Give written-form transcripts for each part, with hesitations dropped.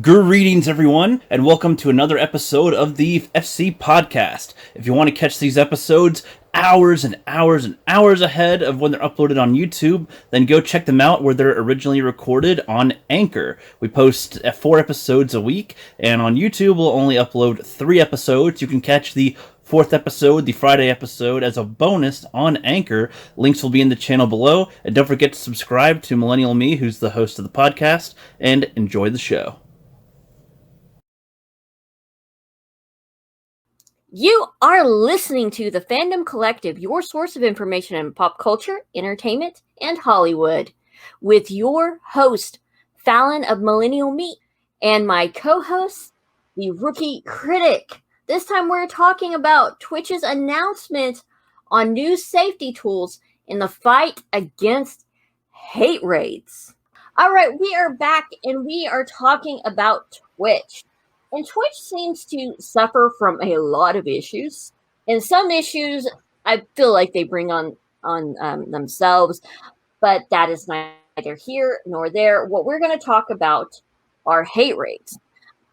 Greetings, everyone, and welcome to another episode of the FC Podcast. If you want to catch these episodes hours and hours and hours ahead of when they're uploaded on YouTube, then go check them out where they're originally recorded on Anchor. We post 4 episodes a week, and on YouTube we'll only upload 3 episodes. You can catch the 4th episode, the Friday episode, as a bonus on Anchor. Links will be in the channel below, and don't forget to subscribe to Millennial Me, who's the host of the podcast, and enjoy the show. You are listening to the Fandom Collective, your source of information in pop culture, entertainment, and Hollywood, with your host, Phalon of Millennial Me, and my co-host, the rookie critic. This time we're talking about Twitch's announcement on new safety tools in the fight against hate raids. All right, we are back and we are talking about Twitch. And Twitch seems to suffer from a lot of issues. And some issues I feel like they bring on themselves, but that is neither here nor there. What we're going to talk about are hate raids.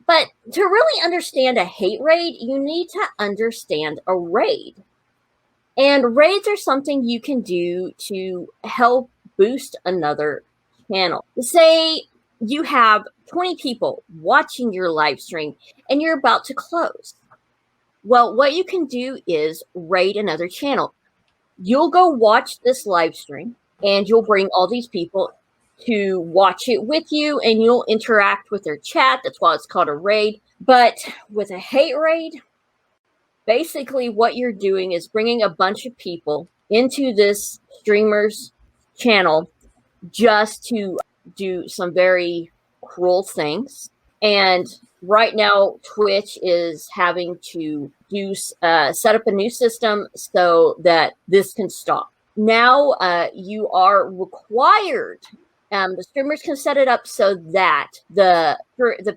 But to really understand a hate raid, you need to understand a raid. And raids are something you can do to help boost another channel. Say you have 20 people watching your live stream and you're about to close. Well, what you can do is raid another channel. You'll go watch this live stream and you'll bring all these people to watch it with you and you'll interact with their chat. That's why it's called a raid. But with a hate raid, basically what you're doing is bringing a bunch of people into this streamer's channel just to do some very cruel things. And right now Twitch is having to set up a new system so that this can stop. Now you are required, the streamers can set it up so that the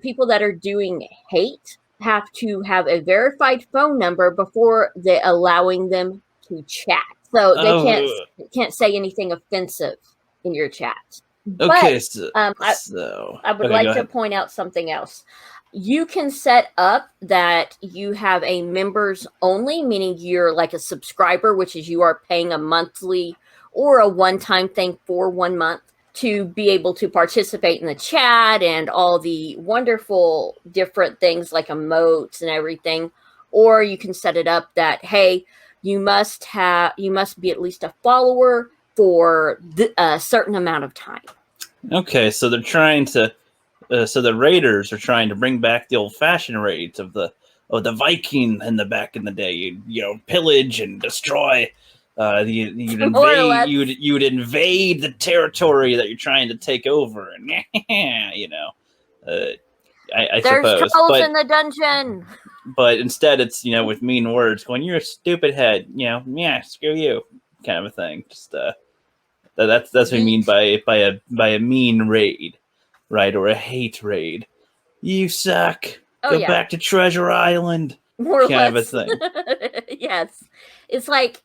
people that are doing hate have to have a verified phone number before they allowing them to chat, so they can't say anything offensive in your chat. Okay, but, I would like to point out something else. You can set up that you have a members only, meaning you're like a subscriber, which is you are paying a monthly or a one-time thing for 1 month to be able to participate in the chat and all the wonderful different things like emotes and everything. Or you can set it up that, hey, you must be at least a follower for a certain amount of time. Okay, so they're trying to, so the raiders are trying to bring back the old-fashioned raids of the Viking in the back in the day. You pillage and destroy. You would invade the territory that you're trying to take over, and I There's suppose. trolls in the dungeon. But instead, it's with mean words, going, "You're a stupid head," yeah, screw you, kind of a thing. Just that's what I mean by a mean raid, right, or a hate raid. You suck. Go back to Treasure Island. More or kind less. of a thing. Yes, it's like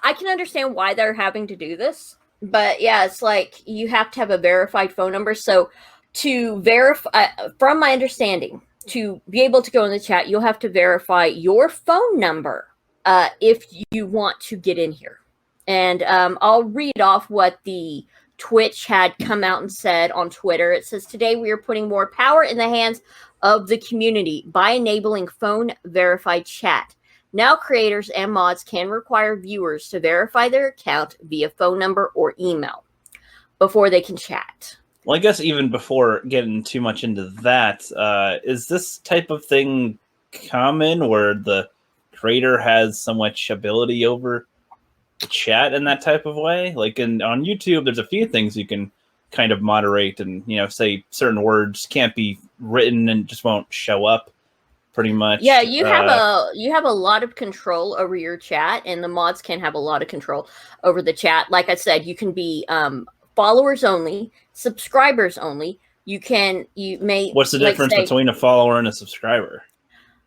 I can understand why they're having to do this, but yeah, it's like you have to have a verified phone number. So to verify, from my understanding, to be able to go in the chat, you'll have to verify your phone number if you want to get in here. And I'll read off what the Twitch had come out and said on Twitter. It says, today we are putting more power in the hands of the community by enabling phone verified chat. Now creators and mods can require viewers to verify their account via phone number or email before they can chat. Well, I guess even before getting too much into that, is this type of thing common where the creator has so much ability over the chat in that type of way? Like on YouTube, there's a few things you can kind of moderate and, say certain words can't be written and just won't show up pretty much. Yeah, you have a lot of control over your chat, and the mods can have a lot of control over the chat. Like I said, you can be followers only, subscribers only. What's the difference between a follower and a subscriber?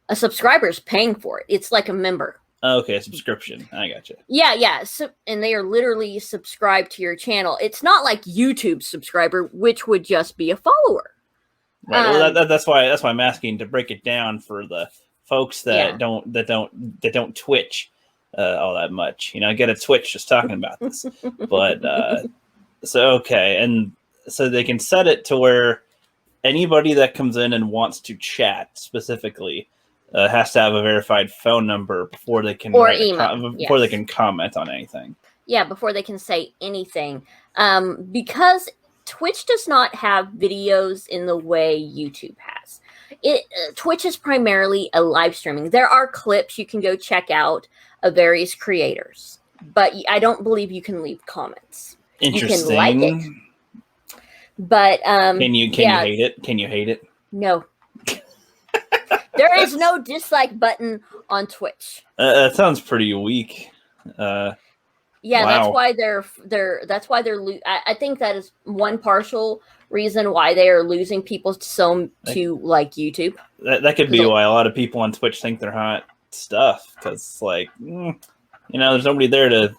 A subscriber is paying for it. It's like a member. Okay, subscription. I gotcha. Yeah. So, and they are literally subscribed to your channel. It's not like YouTube subscriber, which would just be a follower. Right. Well, that's why I'm asking to break it down for the folks that don't Twitch all that much. I get a Twitch just talking about this, but so okay, and so they can set it to where anybody that comes in and wants to chat specifically has to have a verified phone number before they can before they can comment on anything. Yeah, before they can say anything, because Twitch does not have videos in the way YouTube has. Twitch is primarily a live streaming. There are clips you can go check out of various creators, but I don't believe you can leave comments. Interesting. You can like it, but can you hate it? Can you hate it? No. There is no dislike button on Twitch. That sounds pretty weak. Yeah, wow. That's why they're I think that is one partial reason why they are losing people to like YouTube. That could be why a lot of people on Twitch think they're hot stuff, because like there's nobody there to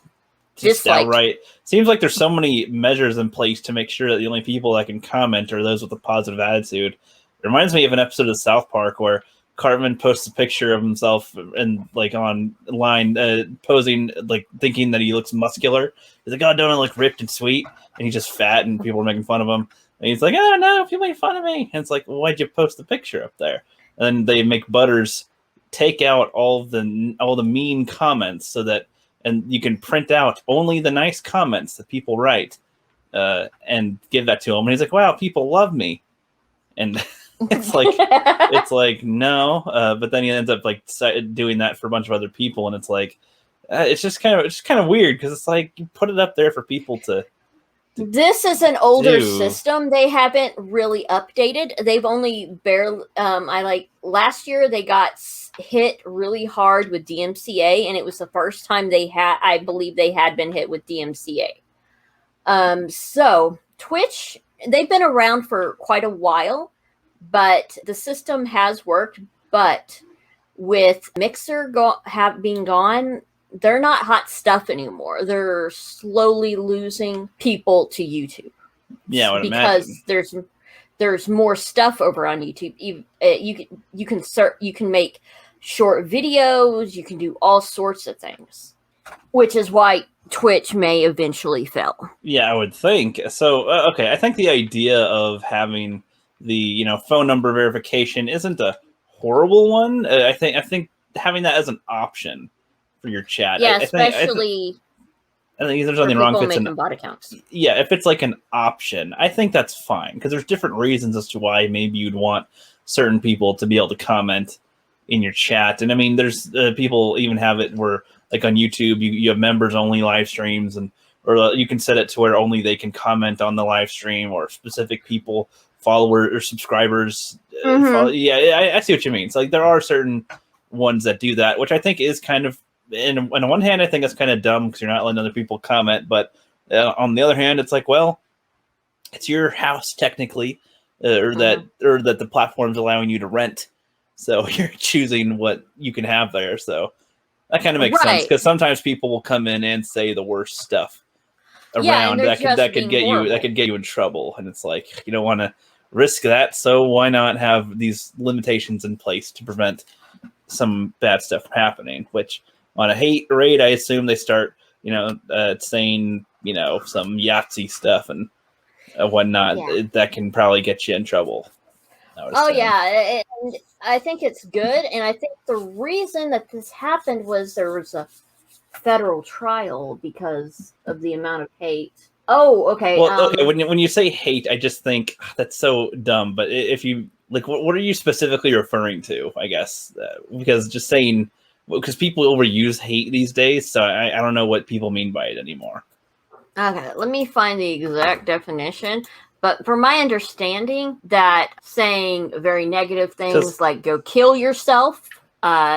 just outright. Seems like there's so many measures in place to make sure that the only people that can comment are those with a positive attitude. It reminds me of an episode of South Park where Cartman posts a picture of himself and like online posing, like thinking that he looks muscular. He's like, "Oh, don't I look ripped and sweet?" And he's just fat, and people are making fun of him. And he's like, "Oh no, people make fun of me." And it's like, well, why'd you post the picture up there? And then they make Butters take out all the mean comments so that, and you can print out only the nice comments that people write, and give that to him. And he's like, "Wow, people love me." And it's like no, but then he ends up like doing that for a bunch of other people, and it's like it's just kind of weird, because it's like you put it up there for people to. This is an older system. They haven't really updated. They've only barely. Last year they got hit really hard with DMCA, and it was the first time I believe they had been hit with DMCA. So Twitch, they've been around for quite a while. But the system has worked. But with Mixer being gone, they're not hot stuff anymore. They're slowly losing people to YouTube. Yeah, because there's more stuff over on YouTube. You can make short videos. You can do all sorts of things, which is why Twitch may eventually fail. Yeah, I would think so. Okay, I think the idea of having the phone number verification isn't a horrible one. I think having that as an option for your chat. Yeah, I think there's nothing wrong if it's bot accounts. Yeah, if it's like an option, I think that's fine, because there's different reasons as to why maybe you'd want certain people to be able to comment in your chat. And I mean, there's people even have it where, like on YouTube, you have members only live streams, or you can set it to where only they can comment on the live stream, or specific people, followers or subscribers. I see what you mean. So like there are certain ones that do that, which I think is kind of, on one hand, I think it's kind of dumb because you're not letting other people comment. But on the other hand, it's like, well, it's your house technically, or that the platform's allowing you to rent. So you're choosing what you can have there. So that kind of makes sense, because sometimes people will come in and say the worst stuff around that could get you in trouble, and it's like you don't want to risk that. So why not have these limitations in place to prevent some bad stuff from happening? Which on a hate raid, I assume they start saying some Yahtzee stuff and whatnot. Yeah. That can probably get you in trouble. Oh yeah, and I think it's good, and I think the reason that this happened was there was a federal trial because of the amount of hate. Oh, okay. Well, okay. When you say hate, I just think that's so dumb. But if you like, what are you specifically referring to? I guess because just saying, because people overuse hate these days, so I don't know what people mean by it anymore. Okay, let me find the exact definition. But from my understanding, that saying very negative things like "go kill yourself,"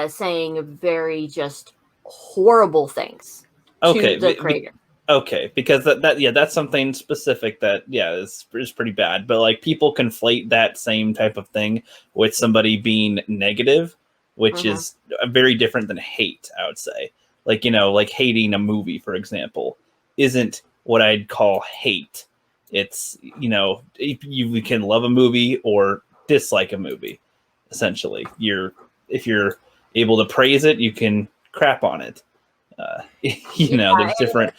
saying very just horrible things to the creator. Okay, because that's something specific that is pretty bad. But like people conflate that same type of thing with somebody being negative, which is very different than hate, I would say. Like like hating a movie, for example, isn't what I'd call hate. It's you can love a movie or dislike a movie. Essentially, if you're able to praise it, you can crap on it. There's different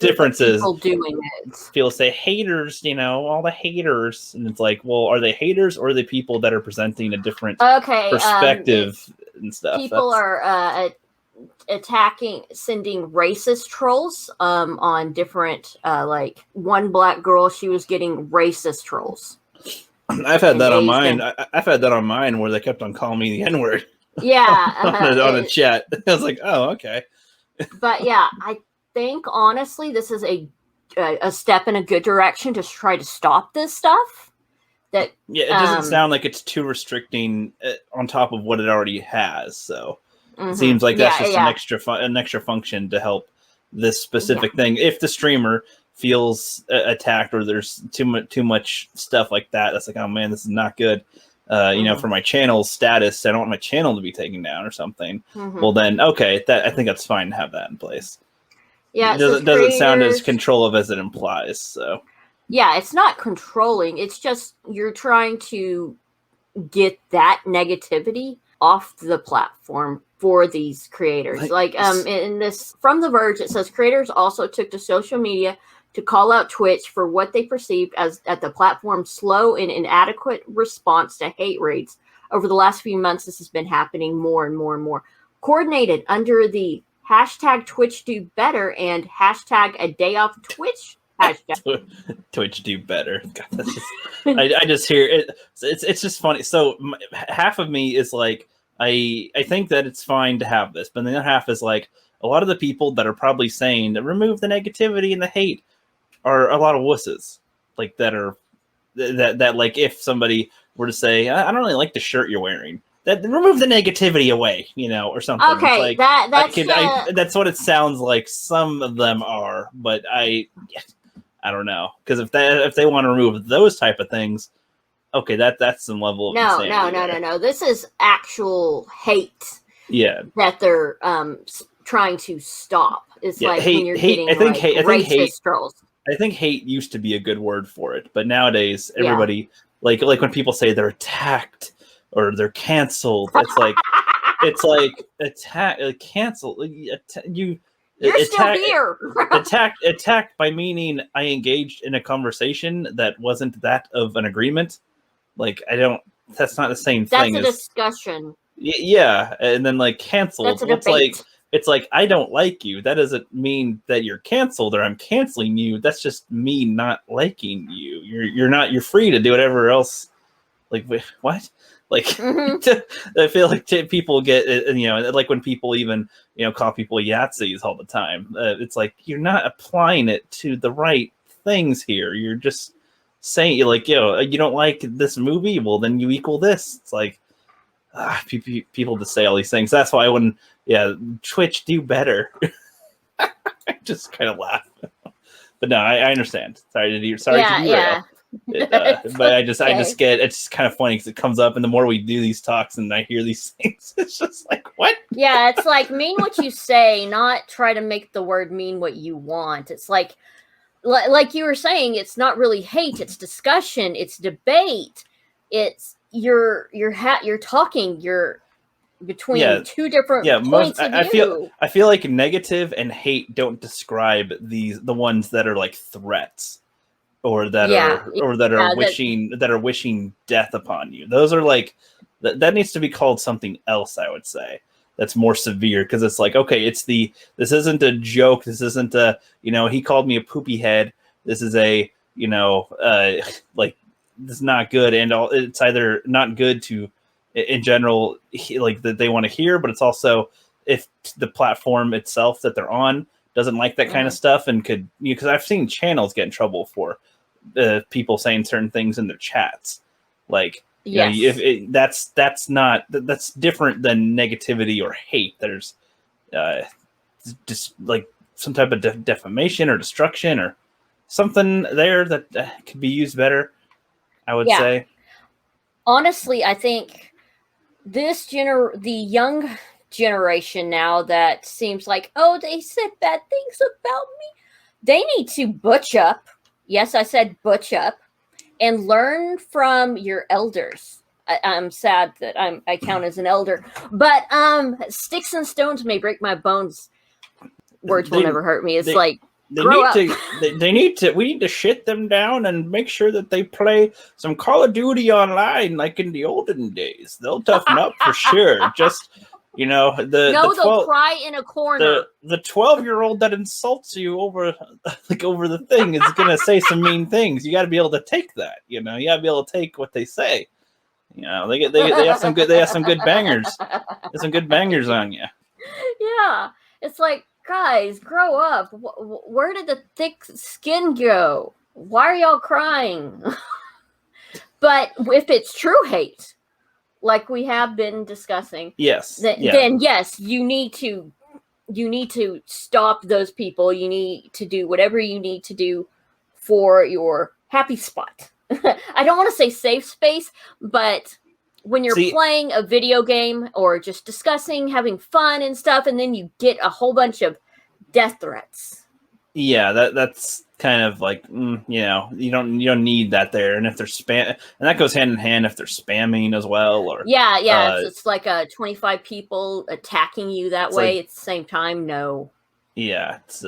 differences. People doing it. People say haters, all the haters, and it's like, well, are they haters or are they people that are presenting a different perspective and stuff? People are sending racist trolls on different like one black girl, she was getting racist trolls. I've had that on mine. I've had that on mine where they kept on calling me the N-word. Yeah. on a chat. I was like, oh, okay. But yeah, I think honestly this is a step in a good direction to try to stop this stuff. That it doesn't sound like it's too restricting on top of what it already has. So it seems like that's just an extra function to help this specific thing. If the streamer feels attacked or there's too much stuff like that, that's like, oh man, this is not good. For my channel's status, I don't want my channel to be taken down or something. Well, then, okay, I think that's fine to have that in place. Yeah, it doesn't sound as controlling as it implies. So, yeah, it's not controlling. It's just you're trying to get that negativity off the platform for these creators. In this from The Verge, it says creators also took to social media to call out Twitch for what they perceived as at the platform's slow and inadequate response to hate raids. Over the last few months, this has been happening more and more and more. Coordinated under the hashtag Twitch do better and hashtag a day off Twitch hashtag. Twitch do better. God, that's just, I just hear it. It's just funny. So half of me is like, I think that it's fine to have this, but the other half is like, a lot of the people that are probably saying to remove the negativity and the hate are a lot of wusses, like that like if somebody were to say, I don't really like the shirt you're wearing, that remove the negativity away, or something. Okay, it's like, that's what it sounds like. Some of them are, but I don't know, because if they want to remove those type of things, okay, that's some level of insanity. No. This is actual hate. Yeah, that they're trying to stop. It's like hate, when you're getting racist trolls. I think hate used to be a good word for it, but nowadays everybody like when people say they're attacked or they're canceled, it's like attack, cancel. You're still here. attacked by meaning I engaged in a conversation that wasn't that of an agreement. Like that's not the same thing. That's a discussion. Yeah, and then like canceled. That's a debate. It's like I don't like you. That doesn't mean that you're canceled or I'm canceling you. That's just me not liking you. You're free to do whatever else. Like what? Like I feel like people get like when people even call people Yahtzees all the time. It's like you're not applying it to the right things here. You're just saying you don't like this movie. Well, then you equal this. It's like. People just say all these things. That's why when Twitch do better, I just kind of laugh. But no, I understand. Sorry to derail. But I just get it's kind of funny because it comes up, and the more we do these talks and I hear these things, it's just like what? Yeah, it's like mean what you say, not try to make the word mean what you want. It's like you were saying, it's not really hate, it's discussion, it's debate, it's you're talking between two different points of view. I feel like negative and hate don't describe the ones that are like threats or that are wishing death upon you. Those are like that needs to be called something else, I would say. That's more severe, because it's like, okay, this isn't a joke, this isn't a he called me a poopy head. This is a like it's not good, and it's either not good to, in general, like that they want to hear, but it's also if the platform itself that they're on doesn't like that kind of stuff and could, because I've seen channels get in trouble for people saying certain things in their chats, like that's different than negativity or hate. There's just like some type of defamation or destruction or something there that could be used better, I would say. Honestly, I think the young generation now that seems like, oh, they said bad things about me, they need to butch up. Yes, I said butch up and learn from your elders. I'm sad that I count as an elder, but sticks and stones may break my bones. Words will never hurt me. It's like, grow up. We need to shit them down and make sure that they play some Call of Duty online like in the olden days. They'll toughen up for sure. Just, they'll cry in a corner. The 12-year-old that insults you over the thing is gonna say some mean things. You got to be able to take that. You got to be able to take what they say. They have some good bangers. There's some good bangers on you. Yeah, it's like, guys, grow up. Where did the thick skin go? Why are y'all crying? But if it's true hate, like we have been discussing, then yes, you need to stop those people. You need to do whatever you need to do for your happy spot. I don't want to say safe space, but when you're playing a video game or just discussing, having fun and stuff, and then you get a whole bunch of death threats. Yeah, that's kind of like, you don't need that there. And if they're spam, and that goes hand in hand if they're spamming as well, or it's like 25 people attacking you that way at the same time. No. Yeah, it's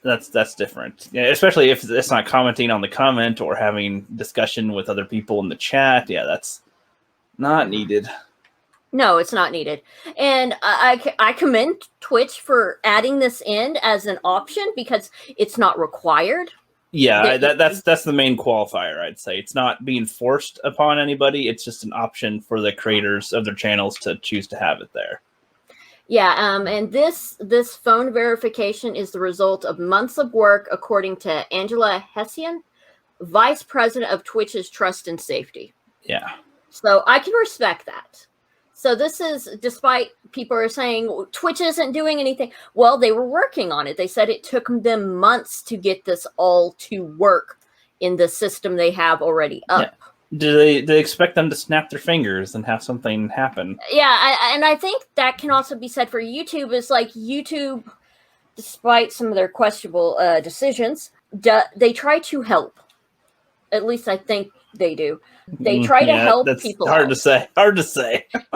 that's different. Yeah, especially if it's not commenting on the comment or having discussion with other people in the chat. Yeah, that's not needed. No, it's not needed. And I commend Twitch for adding this in as an option because it's not required. Yeah, that's the main qualifier, I'd say. It's not being forced upon anybody. It's just an option for the creators of their channels to choose to have it there. Yeah, and this phone verification is the result of months of work, according to Angela Hessian, Vice President of Twitch's Trust and Safety. Yeah. So I can respect that. So this is, despite people are saying Twitch isn't doing anything. Well, they were working on it. They said it took them months to get this all to work in the system they have already up. Yeah. Do they expect them to snap their fingers and have something happen? Yeah, and I think that can also be said for YouTube. Is like YouTube, despite some of their questionable decisions, they try to help. At least I think they do. They try to help people. Hard to say.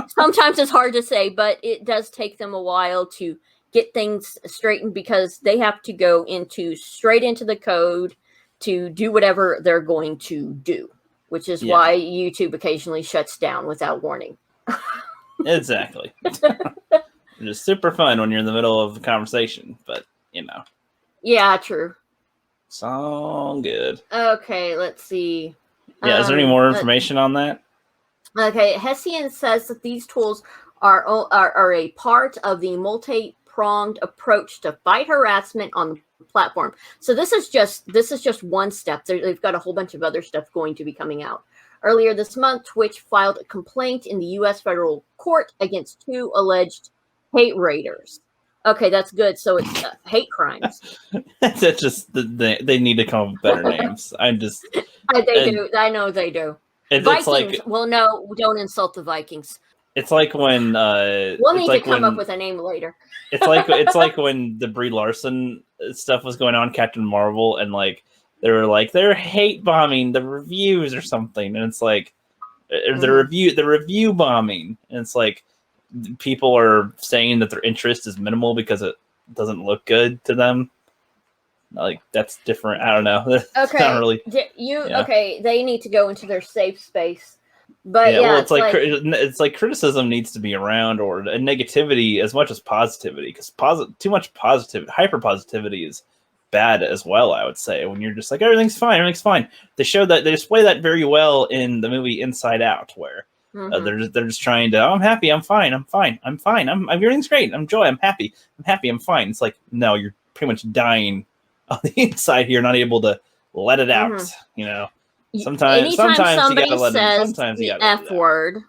Sometimes it's hard to say, but it does take them a while to get things straightened because they have to go straight into the code to do whatever they're going to do, which is why YouTube occasionally shuts down without warning. Exactly. It's super fun when you're in the middle of a conversation, but Yeah, true. It's all good. Okay, let's see. Yeah, is there any more information on that? Okay, Hessian says that these tools are a part of the multi-pronged approach to fight harassment on the platform. So this is just one step. They've got a whole bunch of other stuff going to be coming out. Earlier this month, Twitch filed a complaint in the U.S. federal court against 2 alleged hate raiders. Okay, that's good. So it's hate crimes. That's just they need to come up with better names. They do. I know they do. Vikings. Like, well, no, don't insult the Vikings. It's like when we'll need to come up with a name later. It's like when the Brie Larson stuff was going on, Captain Marvel, and like they were like they're hate bombing the reviews or something, and it's like the review bombing, and it's like people are saying that their interest is minimal because it doesn't look good to them. Like that's different. I don't know. Okay, not really. Okay? They need to go into their safe space. But well, it's like criticism needs to be around, or negativity as much as positivity, because too much positivity, hyper positivity is bad as well. I would say when you're just like everything's fine. They display that very well in the movie Inside Out, where they're just trying to. Oh, I'm happy. I'm fine. Everything's great. I'm happy. I'm fine. It's like no, you're pretty much dying on the inside here, not able to let it out. Sometimes somebody you gotta says the F word,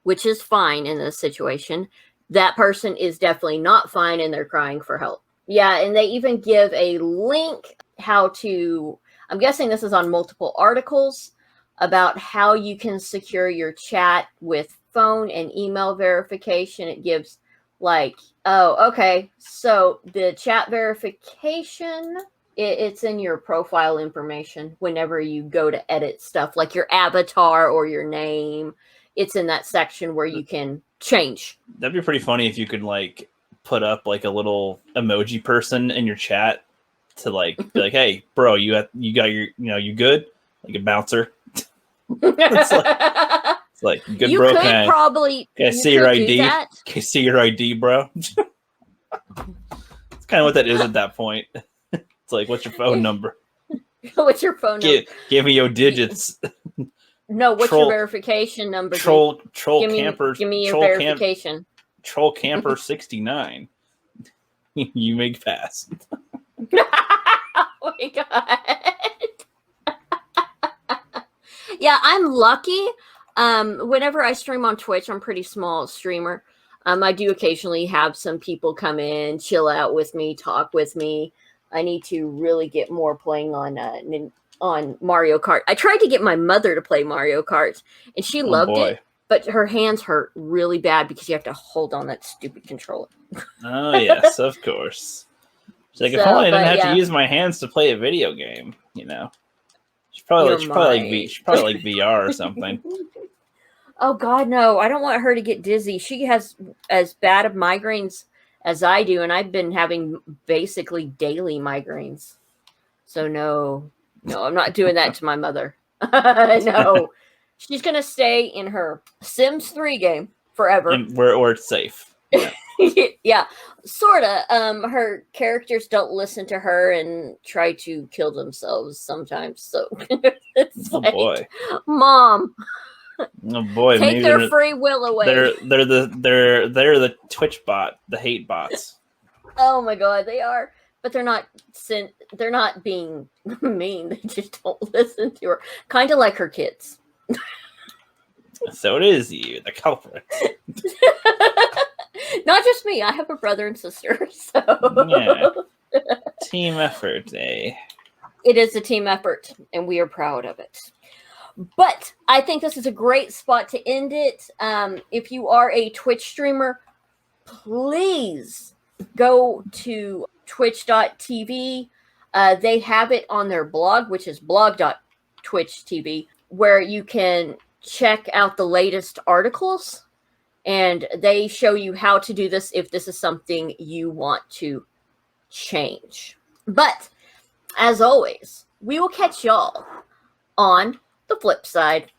which is fine in this situation, that person is definitely not fine and they're crying for help. Yeah, and they even give a link I'm guessing this is on multiple articles about how you can secure your chat with phone and email verification. It gives so the chat verification It's in your profile information whenever you go to edit stuff, like your avatar or your name. It's in that section where you can change. That'd be pretty funny if you could like put up like a little emoji person in your chat to like be like, "Hey, bro, you got your, you good?" Like a bouncer. It's like good, you bro. could Can probably I see your ID? Can I see your ID, bro? It's kind of what that is at that point. It's like, what's your phone number? What's your phone number? Give me your digits. No, what's your verification number? Troll give camper. Give me your verification. Troll camper 69. You make pass. Oh my god. Yeah, I'm lucky. Whenever I stream on Twitch, I'm a pretty small streamer. I do occasionally have some people come in, chill out with me, talk with me. I need to really get more playing on Mario Kart. I tried to get my mother to play Mario Kart, and she loved it, but her hands hurt really bad because you have to hold on that stupid controller. Oh, yes, of course. She's like, if only I didn't have to use my hands to play a video game, She's probably like VR or something. Oh, God, no. I don't want her to get dizzy. She has as bad of migraines as I do, and I've been having basically daily migraines. So, no, I'm not doing that to my mother. No. She's going to stay in her Sims 3 game forever. Where it's safe. Yeah. Yeah, sort of. Her characters don't listen to her and try to kill themselves sometimes. So, it's boy. Mom. Oh boy, take their free will away. They're the Twitch bot, the hate bots. Oh my god, they are. But they're not being mean. They just don't listen to her. Kind of like her kids. So it is you, the culprit. Not just me. I have a brother and sister. So yeah. Team effort, eh? It is a team effort, and we are proud of it. But I think this is a great spot to end it. If you are a Twitch streamer, please go to twitch.tv. They have it on their blog, which is blog.twitch.tv, where you can check out the latest articles. And they show you how to do this if this is something you want to change. But, as always, we will catch y'all on the flip side.